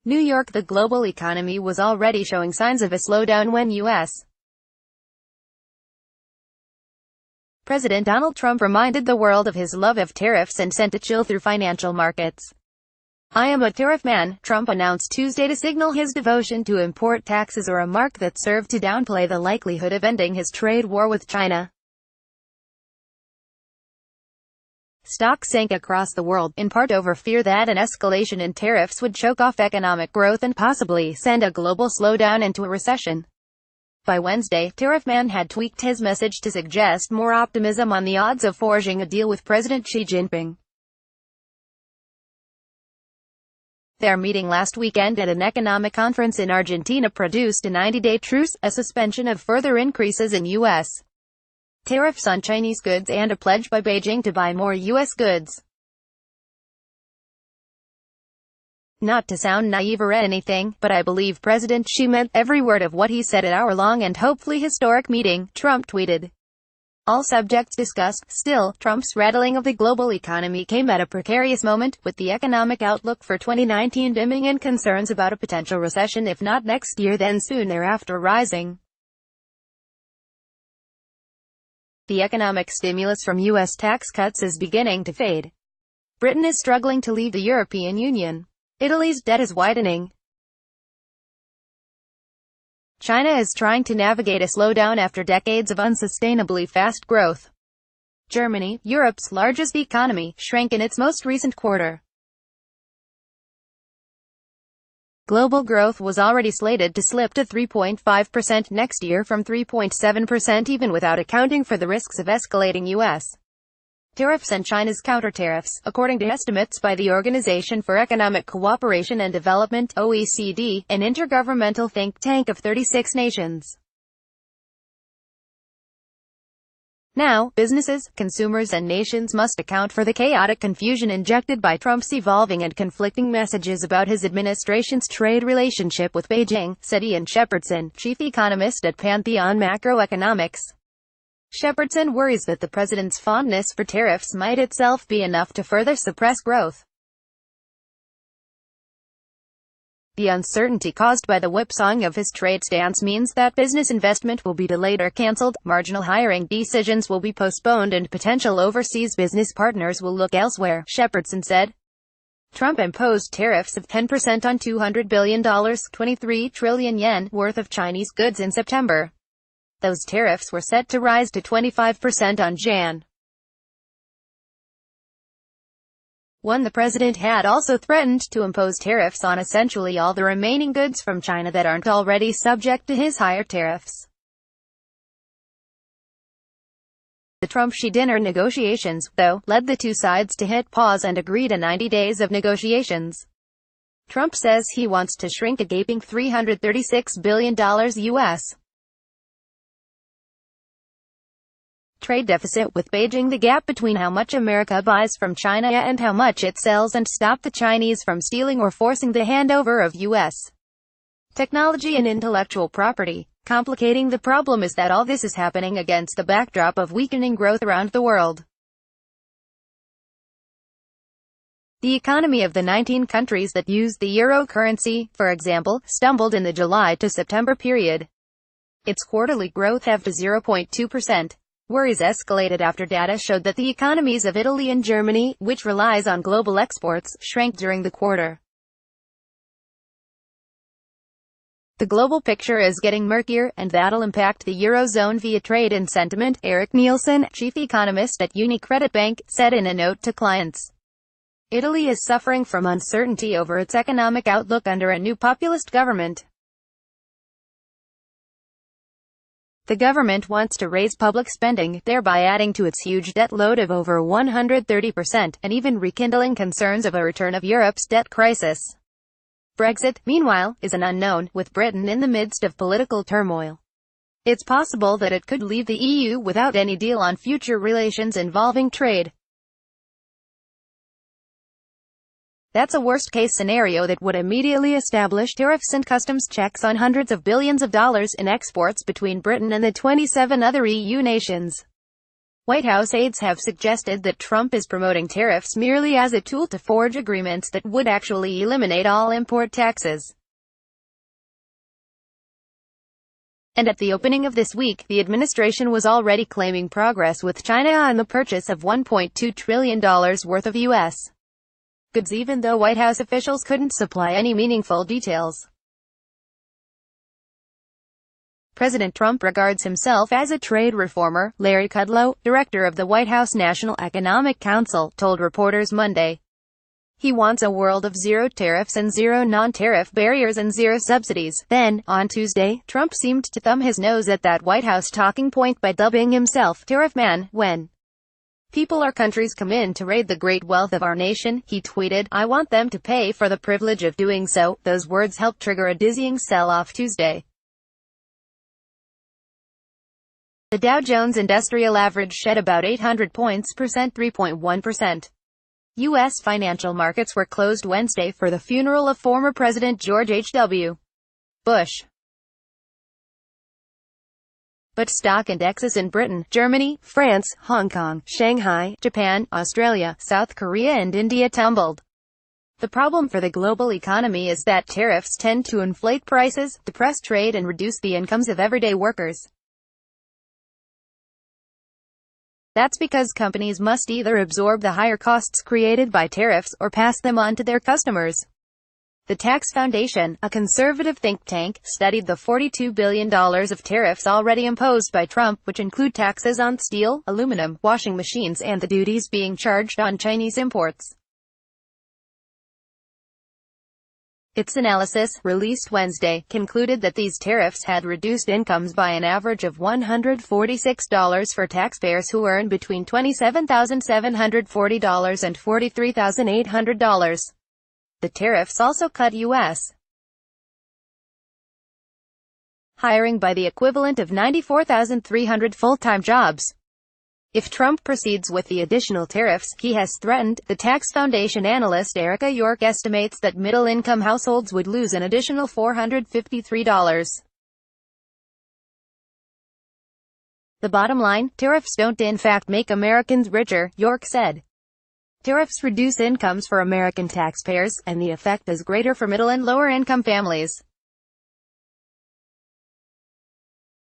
New York. The global economy was already showing signs of a slowdown when U.S. President Donald Trump reminded the world of his love of tariffs and sent a chill through financial markets. "I am a tariff man," Trump announced Tuesday to signal his devotion to import taxes, a remark that served to downplay the likelihood of ending his trade war with China. Stocks sank across the world, in part over fear that an escalation in tariffs would choke off economic growth and possibly send a global slowdown into a recession. By Wednesday, Tariff Man had tweaked his message to suggest more optimism on the odds of forging a deal with President Xi Jinping. Their meeting last weekend at an economic conference in Argentina produced a 90-day truce, a suspension of further increases in U.S. tariffs on Chinese goods and a pledge by Beijing to buy more U.S. goods. "Not to sound naive or anything, but I believe President Xi meant every word of what he said at our long and hopefully historic meeting," Trump tweeted. All subjects discussed. Still, Trump's rattling of the global economy came at a precarious moment, with the economic outlook for 2019 dimming and concerns about a potential recession if not next year then soon thereafter rising. The economic stimulus from U.S. tax cuts is beginning to fade. Britain is struggling to leave the European Union. Italy's debt is widening. China is trying to navigate a slowdown after decades of unsustainably fast growth. Germany, Europe's largest economy, shrank in its most recent quarter. Global growth was already slated to slip to 3.5% next year from 3.7% even without accounting for the risks of escalating U.S. tariffs and China's counter-tariffs, according to estimates by the Organization for Economic Cooperation and Development (OECD), an intergovernmental think tank of 36 nations. Now, businesses, consumers and nations must account for the chaotic confusion injected by Trump's evolving and conflicting messages about his administration's trade relationship with Beijing, said Ian Shepherdson, chief economist at Pantheon Macroeconomics. Shepherdson worries that the president's fondness for tariffs might itself be enough to further suppress growth. The uncertainty caused by the whipsawing of his trade stance means that business investment will be delayed or cancelled, marginal hiring decisions will be postponed and potential overseas business partners will look elsewhere, Shepherdson said. Trump imposed tariffs of 10% on $200 billion, 23 trillion yen, worth of Chinese goods in September. Those tariffs were set to rise to 25% on Jan. 1. The president had also threatened to impose tariffs on essentially all the remaining goods from China that aren't already subject to his higher tariffs. The Trump-Xi dinner negotiations, though, led the two sides to hit pause and agree to 90 days of negotiations. Trump says he wants to shrink a gaping $336 billion U.S. trade deficit with Beijing, the gap between how much America buys from China and how much it sells, and stop the Chinese from stealing or forcing the handover of U.S. technology and intellectual property. Complicating the problem is that all this is happening against the backdrop of weakening growth around the world. The economy of the 19 countries that use the euro currency, for example, stumbled in the July to September period. Its quarterly growth halved to 0.2%. Worries escalated after data showed that the economies of Italy and Germany, which relies on global exports, shrank during the quarter. The global picture is getting murkier, and that'll impact the Eurozone via trade and sentiment, Eric Nielsen, chief economist at UniCredit Bank, said in a note to clients. Italy is suffering from uncertainty over its economic outlook under a new populist government. The government wants to raise public spending, thereby adding to its huge debt load of over 130%, and even rekindling concerns of a return of Europe's debt crisis. Brexit, meanwhile, is an unknown, with Britain in the midst of political turmoil. It's possible that it could leave the EU without any deal on future relations involving trade. That's a worst-case scenario that would immediately establish tariffs and customs checks on hundreds of billions of dollars in exports between Britain and the 27 other EU nations. White House aides have suggested that Trump is promoting tariffs merely as a tool to forge agreements that would actually eliminate all import taxes. And at the opening of this week, the administration was already claiming progress with China on the purchase of $1.2 trillion worth of U.S. goods, even though White House officials couldn't supply any meaningful details. President Trump regards himself as a trade reformer. Larry Kudlow, director of the White House National Economic Council, told reporters Monday. He wants a world of zero tariffs and zero non-tariff barriers and zero subsidies. Then, on Tuesday, Trump seemed to thumb his nose at that White House talking point by dubbing himself Tariff Man. When people or countries come in to raid the great wealth of our nation, he tweeted, "I want them to pay for the privilege of doing so." Those words helped trigger a dizzying sell-off Tuesday. The Dow Jones Industrial Average shed about 800 points, 3.1%. U.S. financial markets were closed Wednesday for the funeral of former President George H.W. Bush. But stock indexes in Britain, Germany, France, Hong Kong, Shanghai, Japan, Australia, South Korea and India tumbled. The problem for the global economy is that tariffs tend to inflate prices, depress trade and reduce the incomes of everyday workers. That's because companies must either absorb the higher costs created by tariffs, or pass them on to their customers. The Tax Foundation, a conservative think tank, studied the $42 billion of tariffs already imposed by Trump, which include taxes on steel, aluminum, washing machines and the duties being charged on Chinese imports. Its analysis, released Wednesday, concluded that these tariffs had reduced incomes by an average of $146 for taxpayers who earn between $27,740 and $43,800. The tariffs also cut U.S. hiring by the equivalent of 94,300 full-time jobs. If Trump proceeds with the additional tariffs he has threatened, the Tax Foundation analyst Erica York estimates that middle-income households would lose an additional $453. The bottom line, tariffs don't in fact make Americans richer, York said. Tariffs reduce incomes for American taxpayers, and the effect is greater for middle and lower-income families.